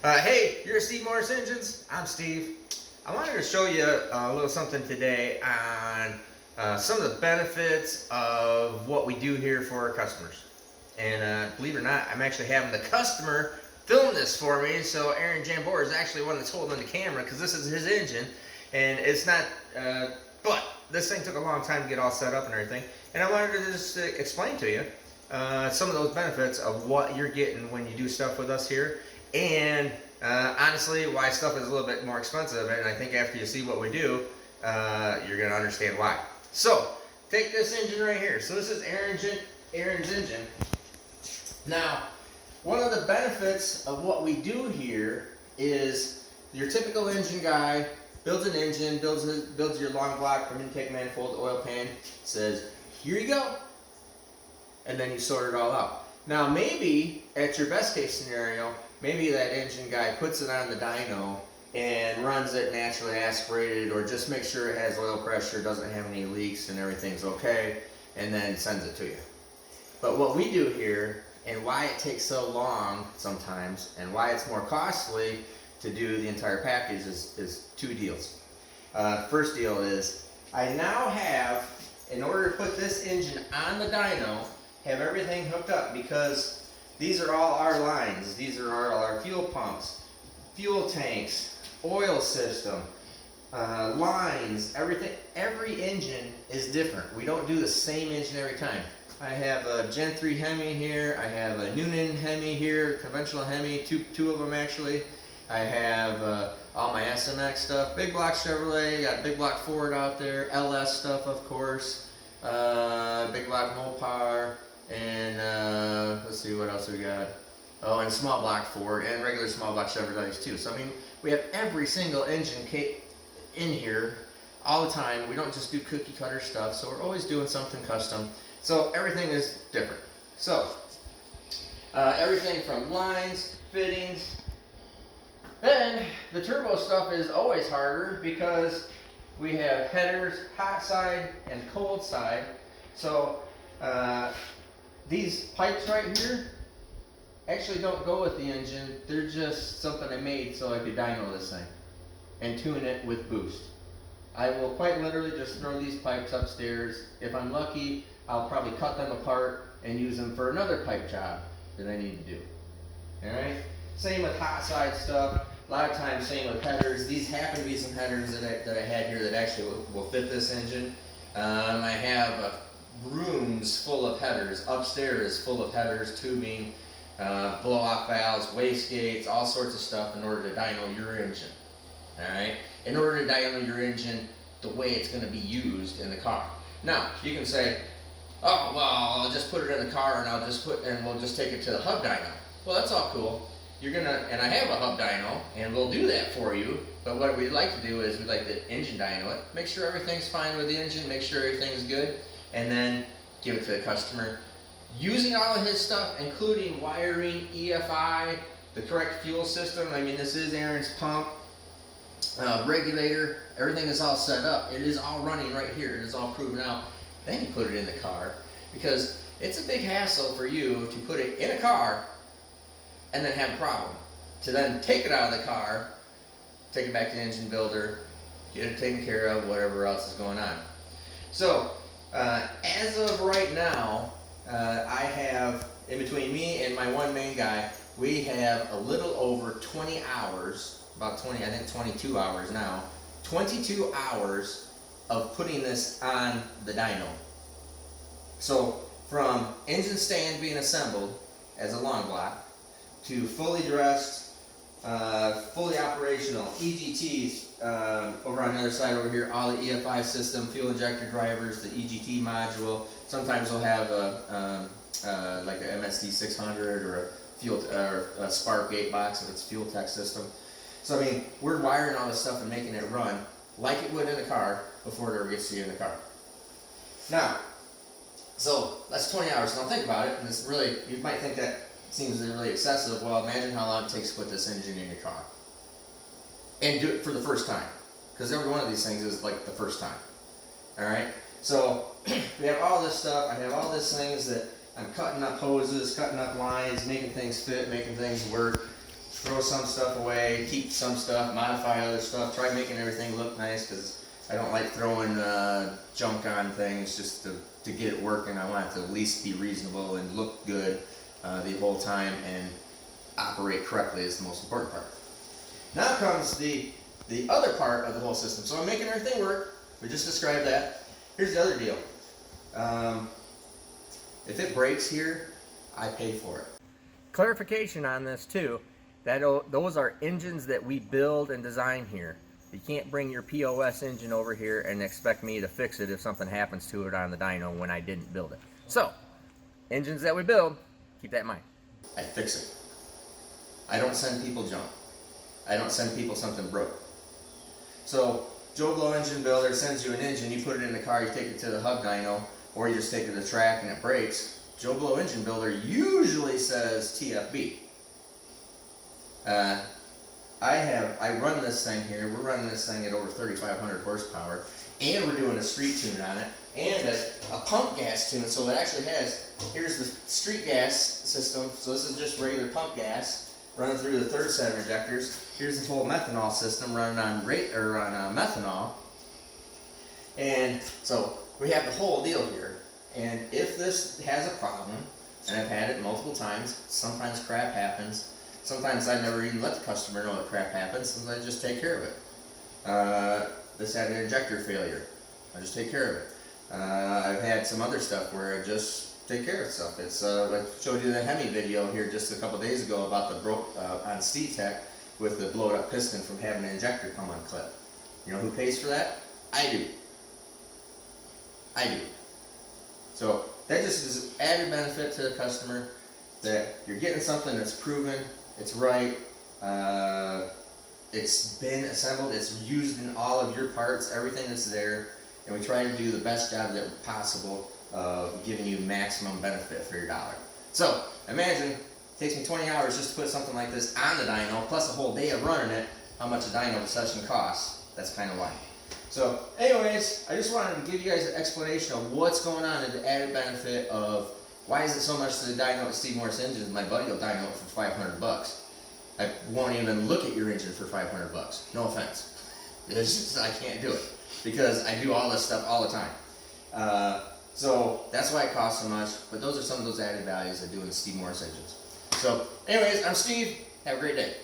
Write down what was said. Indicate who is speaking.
Speaker 1: Hey, you're Steve Morris Engines. I'm Steve. I wanted to show you a little something today on some of the benefits of what we do here for our customers. And believe it or not, I'm actually having the customer film this for me. So Aaron Jambor is actually one that's holding the camera because this is his engine, and it's not. But this thing took a long time to get all set up and everything. And I wanted to just explain to you some of those benefits of what you're getting when you do stuff with us here. And honestly, why stuff is a little bit more expensive, and I think after you see what we do, you're going to understand why. So, take this engine right here. So this is Aaron's engine. Now, one of the benefits of what we do here is your typical engine guy builds an engine, builds your long block from intake manifold, oil pan, says, here you go, and then you sort it all out. Now, maybe at your best case scenario, maybe that engine guy puts it on the dyno and runs it naturally aspirated, or just makes sure it has oil pressure, doesn't have any leaks, and everything's okay, and then sends it to you. But what we do here, and why it takes so long sometimes, and why it's more costly to do the entire package is two deals. First deal is, I now have, in order to put this engine on the dyno, have everything hooked up, because these are all our lines. These are all our fuel pumps, fuel tanks, oil system, lines, everything. Every engine is different. We don't do the same engine every time. I have a Gen 3 Hemi here. I have a Noonan Hemi here, conventional Hemi, two of them actually. I have all my SMX stuff, big block Chevrolet, got big block Ford out there, LS stuff of course, big block Mopar, and let's see what else we got. Oh, and small block Ford and regular small block Chevrolets too. So I mean, we have every single engine in here all the time. We don't just do cookie cutter stuff, so we're always doing something custom. So everything is different. So everything from lines, fittings. Then the turbo stuff is always harder because we have headers, hot side and cold side. So these pipes right here actually don't go with the engine. They're just something I made so I could dyno this thing and tune it with boost. I will quite literally just throw these pipes upstairs. If I'm lucky, I'll probably cut them apart and use them for another pipe job that I need to do. Alright? Same with hot side stuff. A lot of times, same with headers. These happen to be some headers that I had here that actually will fit this engine. I have rooms full of headers, upstairs full of headers, tubing, blow-off valves, wastegates, all sorts of stuff in order to dyno your engine. Alright? In order to dyno your engine the way it's going to be used in the car. Now, you can say, oh, well, I'll just put it in the car and we'll just take it to the hub dyno. Well, that's all cool. And I have a hub dyno, and we'll do that for you, but what we'd like to do is we'd like to engine dyno it, make sure everything's fine with the engine, make sure everything's good, and then give it to the customer using all of his stuff, including wiring, EFI, the correct fuel system. I mean, this is Aaron's pump, regulator, everything is all set up. It is all running right here. It is all proven out. Then you put it in the car, because it's a big hassle for you to put it in a car and then have a problem. To then take it out of the car, take it back to the engine builder, get it taken care of, whatever else is going on. So, as of right now, I have, in between me and my one main guy, we have a little over 20 hours, about 20, I think 22 hours now, 22 hours of putting this on the dyno. So, from engine stand being assembled as a long block, to fully dressed, fully operational, EGTs, over on the other side over here, all the EFI system, fuel injector drivers, the EGT module. Sometimes we'll have like a MSD 600 or a Spark gate box if it's fuel tech system. So I mean, we're wiring all this stuff and making it run like it would in a car before it ever gets to you in the car. Now, so that's 20 hours. Now think about it, and it's really, you might think that seems really excessive. Well, imagine how long it takes to put this engine in your car. And do it for the first time. Because every one of these things is like the first time. Alright? So, we have all this stuff. I have all these things that I'm cutting up hoses, cutting up lines, making things fit, making things work. throw some stuff away, keep some stuff, modify other stuff, try making everything look nice, because I don't like throwing junk on things just to get it working. I want it to at least be reasonable and look good the whole time and operate correctly is the most important part. Now comes the other part of the whole system. So I'm making everything work. We just described that. Here's the other deal. If it breaks here, I pay for it. Clarification on this too, that those are engines that we build and design here. You can't bring your POS engine over here and expect me to fix it if something happens to it on the dyno when I didn't build it. So, engines that we build, keep that in mind. I fix it. I don't send people junk. I don't send people something broke. So, Joe Blow Engine Builder sends you an engine, you put it in the car, you take it to the hub dyno, or you just take it to the track and it breaks. Joe Blow Engine Builder usually says TFB. I run this thing here, we're running this thing at over 3,500 horsepower, and we're doing a street tune on it, and a pump gas tune, so it actually has, here's the street gas system, so this is just regular pump gas, running through the third set of injectors. Here's the full methanol system running on methanol, and so we have the whole deal here, and if this has a problem, and I've had it multiple times, sometimes crap happens. Sometimes I never even let the customer know that crap happens, sometimes I just take care of it. This had an injector failure, I just take care of it. I've had some other stuff where I just take care of stuff. It's I showed you the Hemi video here just a couple days ago about the on Steve Tech with the blowed up piston from having an injector come unclip. You know who pays for that? I do. I do. So that just is added benefit to the customer that you're getting something that's proven, it's right, it's been assembled, it's used in all of your parts, everything that's there, and we try to do the best job that possible of giving you maximum benefit for your dollar. So imagine it takes me 20 hours just to put something like this on the dyno, plus a whole day of running it, how much a dyno session costs. That's kind of why. So anyways, I just wanted to give you guys an explanation of what's going on and the added benefit of why is it so much to the dyno at Steve Morse Engines. My buddy will dyno it for 500 bucks. I won't even look at your engine for 500 bucks. No offense. It's just, I can't do it because I do all this stuff all the time. So that's why it costs so much, but those are some of those added values I do in the Steve Morse engines. So anyways, I'm Steve. Have a great day.